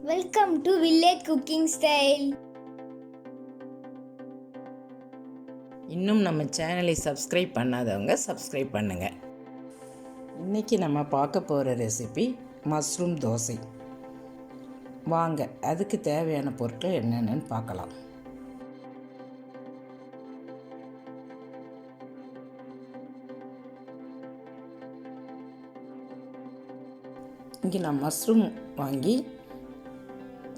Welcome to village cooking style. இன்னும் நம்ம சேனலை சப்ஸ்கிரைப் பண்ணாதவங்க சப்ஸ்கிரைப் பண்ணுங்கள். இன்றைக்கி நம்ம பார்க்க போகிற ரெசிபி மஷ்ரூம் தோசை. வாங்க அதுக்கு தேவையான பொருட்கள் என்னென்னு பார்க்கலாம். இங்கே நான் மஷ்ரூம் வாங்கி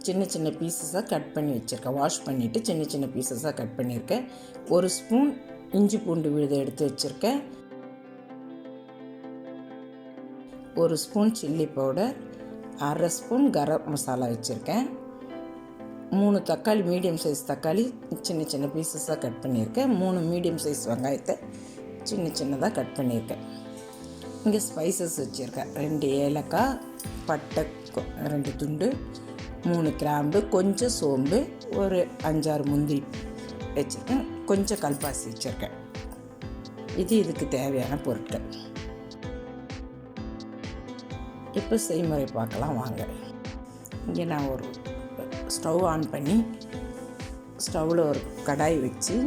சின்ன சின்ன பீசஸாக கட் பண்ணி வச்சுருக்கேன். வாஷ் பண்ணிவிட்டு சின்ன சின்ன பீசஸாக கட் பண்ணியிருக்கேன். 1 ஸ்பூன் இஞ்சி பூண்டு விழுதை எடுத்து வச்சுருக்கேன். 1 spoon chilli powder, 1/2 spoon garam masala வச்சுருக்கேன். 3 தக்காளி, மீடியம் சைஸ் தக்காளி சின்ன சின்ன பீசஸாக கட் பண்ணியிருக்கேன். 3 மீடியம் சைஸ் வெங்காயத்தை சின்ன சின்னதாக கட் பண்ணியிருக்கேன். இங்கே ஸ்பைசஸ் வச்சுருக்கேன். 2 ஏலக்காய், பட்டை 2 துண்டு, 3 கிராம்பு, கொஞ்சம் சோம்பு, ஒரு 5-6 முந்திரி வச்சுருக்கேன். கொஞ்சம் கல்பாசி வச்சுருக்கேன். இதுக்கு தேவையான பொருட்கள். இப்போ செய்முறை பார்க்கலாம் வாங்க. இங்கே நான் ஒரு ஸ்டவ் ஆன் பண்ணி ஸ்டவ்வில் ஒரு கடாய் வச்சு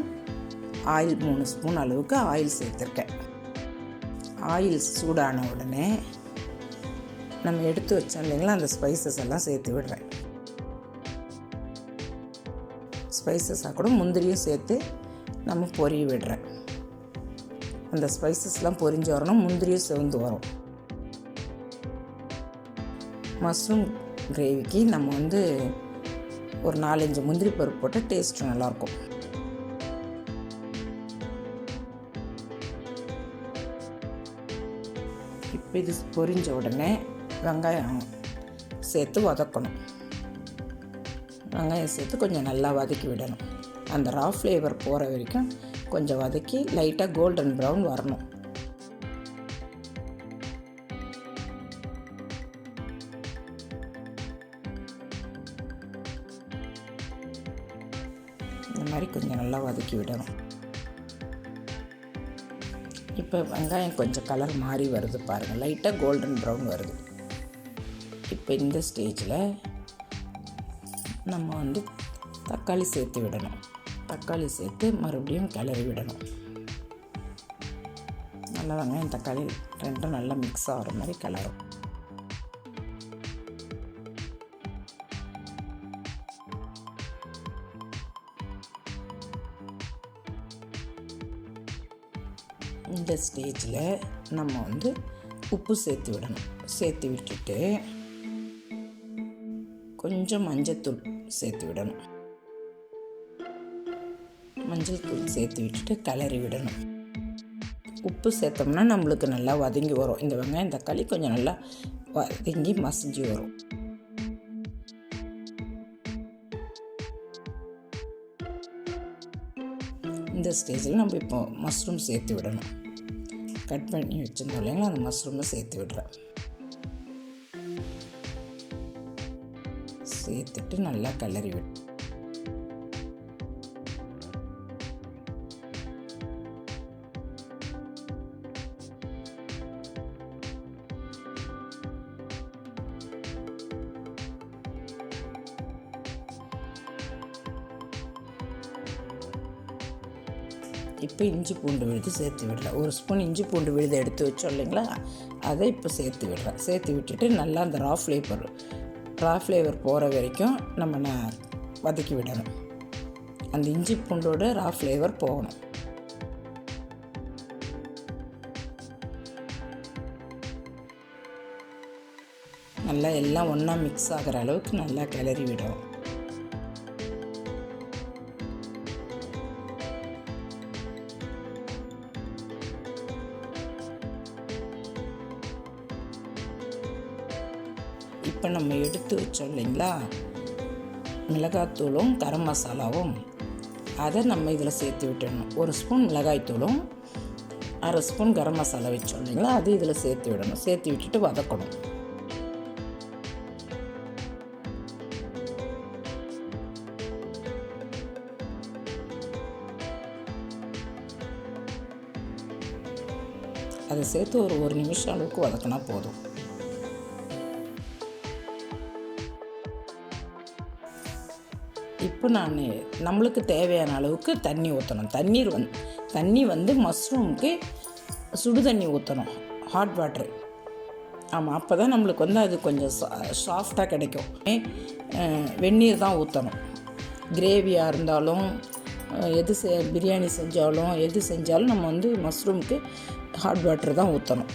ஆயில் 3 ஸ்பூன் அளவுக்கு ஆயில் சேர்த்துருக்கேன். ஆயில் சூடான உடனே நம்ம எடுத்து வச்சோம் இல்லைங்களா, அந்த ஸ்பைசஸ் எல்லாம் சேர்த்து விடுறேன். ஸ்பைசஸாக கூட முந்திரியும் சேர்த்து நம்ம பொரிய விடுறேன். அந்த ஸ்பைசஸ்லாம் பொரிஞ்சு வரணும், முந்திரியும் செவந்து வரும். மஷ்ரூம் கிரேவிக்கு நம்ம ஒரு 4-5 முந்திரி பருப்பு போட்டால் டேஸ்ட்டு நல்லாயிருக்கும். இப்போ இது பொரிஞ்ச உடனே வெங்காயம் சேர்த்து வதக்கணும். வெங்காயம் சேர்த்து கொஞ்சம் நல்லா வதக்கி விடணும். அந்த ரா ஃப்ளேவர் போகிற வரைக்கும் கொஞ்சம் வதக்கி லைட்டாக கோல்டன் ப்ரௌன் வரணும். இந்த மாதிரி கொஞ்சம் நல்லா வதக்கி விடணும். இப்போ வெங்காயம் கொஞ்சம் கலர் மாறி வருது பாருங்கள், லைட்டாக கோல்டன் ப்ரௌன் வருது. இப்போ இந்த ஸ்டேஜில் நம்ம தக்காளி சேர்த்து விடணும். தக்காளி சேர்த்து மறுபடியும் கிளறி விடணும். நல்லா வெங்காயம் தக்காளி ரெண்டும் நல்லா மிக்ஸ் ஆகிற மாதிரி கிளறும். இந்த ஸ்டேஜில் நம்ம உப்பு சேர்த்து விடணும். சேர்த்து விட்டுட்டு கொஞ்சம் மஞ்சத்தூள் சேர்த்து விடணும். மஞ்சள் தூள் சேர்த்து விட்டுட்டு கிளறி விடணும். உப்பு சேர்த்தோம்னா நம்மளுக்கு நல்லா வதங்கி வரும். இந்த வெங்காயம் தக்காளி கொஞ்சம் நல்லா வதங்கி மசிஞ்சு வரும். இந்த ஸ்டேஜில் நம்ம இப்போ மஷ்ரூம் சேர்த்து விடணும். கட் பண்ணி வச்சுருந்தோம் இல்லைங்களா, அந்த மஷ்ரூமை சேர்த்து விடுறேன். சேர்த்துட்டு நல்லா கிளறி விடு. இப்போ இஞ்சி பூண்டு விழுது சேர்த்து விடுறேன். 1 ஸ்பூன் இஞ்சி பூண்டு விழுதை எடுத்து வச்சோம் இல்லைங்களா, அதை இப்போ சேர்த்து விடுறேன். சேர்த்து விட்டுட்டு நல்லா அந்த ரா ஃப்ளேவர் போகிற வரைக்கும் நம்ம வதக்கி விடணும். அந்த இஞ்சி பூண்டோட ரா ஃப்ளேவர் போகணும். நல்லா எல்லாம் ஒன்றா மிக்ஸ் ஆகிற அளவுக்கு நல்லா கிளறி விடணும். இப்போ நம்ம எடுத்து வச்சோம் இல்லைங்களா, மிளகாத்தூளும் கரம் மசாலாவும், அதை நம்ம இதில் சேர்த்து விட்டுடணும். 1 ஸ்பூன் மிளகாய்த்தூளும் 1/2 ஸ்பூன் கரம் மசாலா வச்சோம் இல்லைங்களா, அது இதில் சேர்த்து விடணும். சேர்த்து விட்டுட்டு வதக்கணும். அதை சேர்த்து ஒரு 1 நிமிஷம் அளவுக்கு வதக்கினா போதும். இப்போ நான் நம்மளுக்கு தேவையான அளவுக்கு தண்ணி ஊற்றணும். தண்ணி வந்து மஷ்ரூமுக்கு சுடு தண்ணி ஊற்றணும், ஹாட் வாட்ரு. ஆமாம், அப்போ தான் நம்மளுக்கு வந்து அது கொஞ்சம் சாஃப்டாக கிடைக்கும். வெந்நீர் தான் ஊற்றணும். கிரேவியாக இருந்தாலும் பிரியாணி செஞ்சாலும் எது செஞ்சாலும் நம்ம வந்து மஷ்ரூமுக்கு ஹாட் வாட்டர் தான் ஊற்றணும்.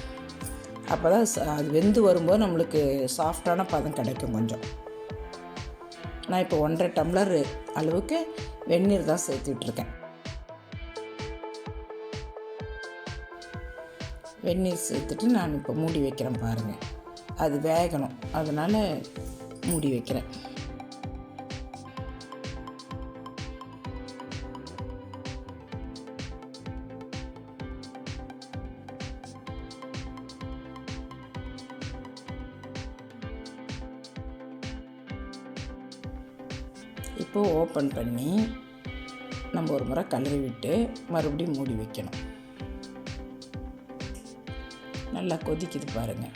அப்போ தான் அது வெந்து வரும்போது நம்மளுக்கு சாஃப்டான பதம் கிடைக்கும் கொஞ்சம். நான் இப்போ 1.5 டம்ளர் அளவுக்கு வெந்நீர் தான் சேர்த்துட்ருக்கேன். வெந்நீர் சேர்த்துட்டு நான் இப்போ மூடி வைக்கிறேன். பாருங்கள், அது வேகணும், அதனால் மூடி வைக்கிறேன். இப்போது ஓப்பன் பண்ணி நம்ம ஒரு முறை கழுவி விட்டு மறுபடியும் மூடி வைக்கணும். நல்லா கொதிக்குது பாருங்கள்.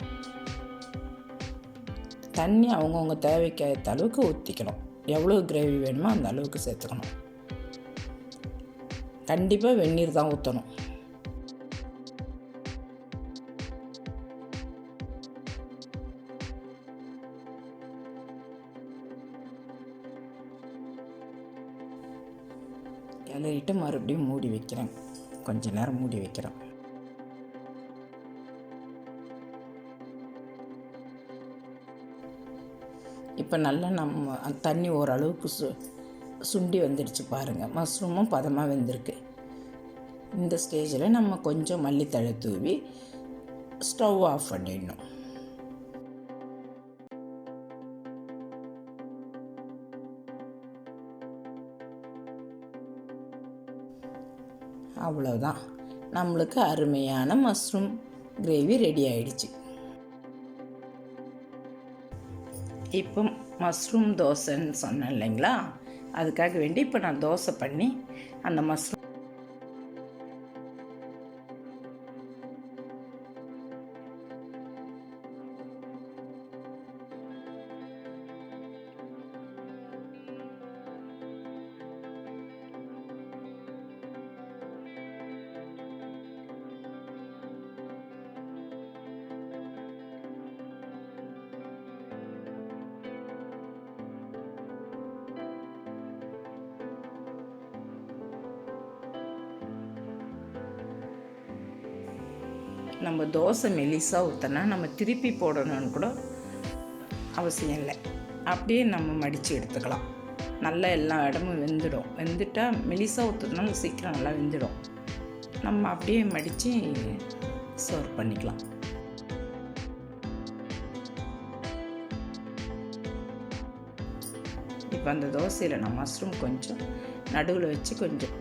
தண்ணி அவங்கவுங்க தேவைக்கு ஏற்ற அளவுக்கு ஊற்றிக்கணும். எவ்வளோ கிரேவி வேணுமோ அந்த அளவுக்கு சேர்த்துக்கணும். கண்டிப்பாக வெந்நீர் தான் ஊற்றணும். கிளறிட்டு மறுபடியும் மூடி வைக்கிறேன். கொஞ்ச நேரம் மூடி வைக்கிறேன். இப்போ நல்லா நம்ம தண்ணி ஓரளவுக்கு சுண்டி வந்துடுச்சு பாருங்கள். மஷ்ரூமும் பதமாக வெந்திருக்கு. இந்த ஸ்டேஜில் நம்ம கொஞ்சம் மல்லித்தழை தூவி ஸ்டவ் ஆஃப் பண்ணிடணும். அவ்வளோதான், நம்மளுக்கு அருமையான மஷ்ரூம் கிரேவி ரெடி ஆயிடுச்சு. இப்போ மஷ்ரூம் தோசைன்னு சொன்னேன் இல்லைங்களா, அதுக்காக வேண்டி இப்போ நான் தோசை பண்ணி அந்த மஷ்ரூம் நம்ம தோசை மெலிசாக ஊற்றினா நம்ம திருப்பி போடணும்னு கூட அவசியம் இல்லை. அப்படியே நம்ம மடித்து எடுத்துக்கலாம். நல்லா எல்லா இடமும் வெந்துட்டால் மெலிசாக ஊற்றுறதுனால சீக்கிரம் நல்லா வெந்துடும். நம்ம அப்படியே மடித்து சர்வ் பண்ணிக்கலாம். இப்போ அந்த தோசையில் நான் மஷ்ரூம் கொஞ்சம் நடுவில் வச்சு கொஞ்சம்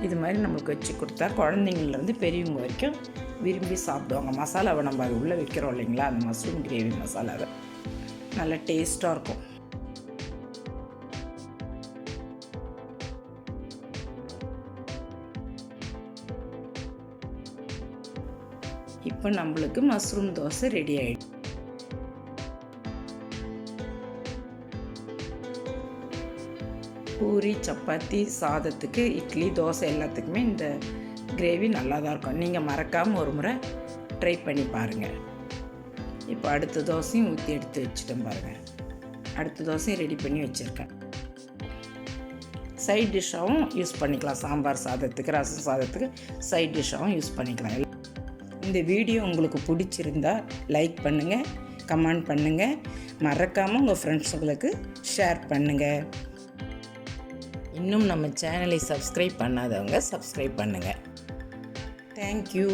இது மாதிரி நம்மளுக்கு வச்சு கொடுத்தா குழந்தைங்கள்லேருந்து பெரியவங்க வரைக்கும் விரும்பி சாப்பிடுவாங்க. மசாலாவை நம்ம அது உள்ளே வைக்கிறோம் இல்லைங்களா, அந்த மஷ்ரூம் கிரேவி மசாலாவை நல்லா டேஸ்ட்டாக இருக்கும். இப்போ நம்மளுக்கு மஷ்ரூம் தோசை ரெடி ஆகிடும். பூரி, சப்பாத்தி, சாதத்துக்கு, இட்லி, தோசை எல்லாத்துக்குமே இந்த கிரேவி நல்லா தான் இருக்கும். நீங்கள் மறக்காமல் ஒரு முறை ட்ரை பண்ணி பாருங்கள். இப்போ அடுத்த தோசையும் ஊற்றி எடுத்து வச்சுட்டேன் பாருங்கள். அடுத்த தோசையும் ரெடி பண்ணி வச்சுருக்கேன். சைட் டிஷ்ஷாகவும் யூஸ் பண்ணிக்கலாம். சாம்பார் சாதத்துக்கு, ரசம் சாதத்துக்கு சைட் டிஷ்ஷாகவும் யூஸ் பண்ணிக்கலாம். இந்த வீடியோ உங்களுக்கு பிடிச்சிருந்தா லைக் பண்ணுங்கள், கமெண்ட் பண்ணுங்கள், மறக்காமல் உங்கள் ஃப்ரெண்ட்ஸுங்களுக்கு ஷேர் பண்ணுங்கள். இன்னும் நம்ம சேனலை சப்ஸ்கிரைப் பண்ணாதவங்க சப்ஸ்கிரைப் பண்ணுங்கள். தேங்க்யூ.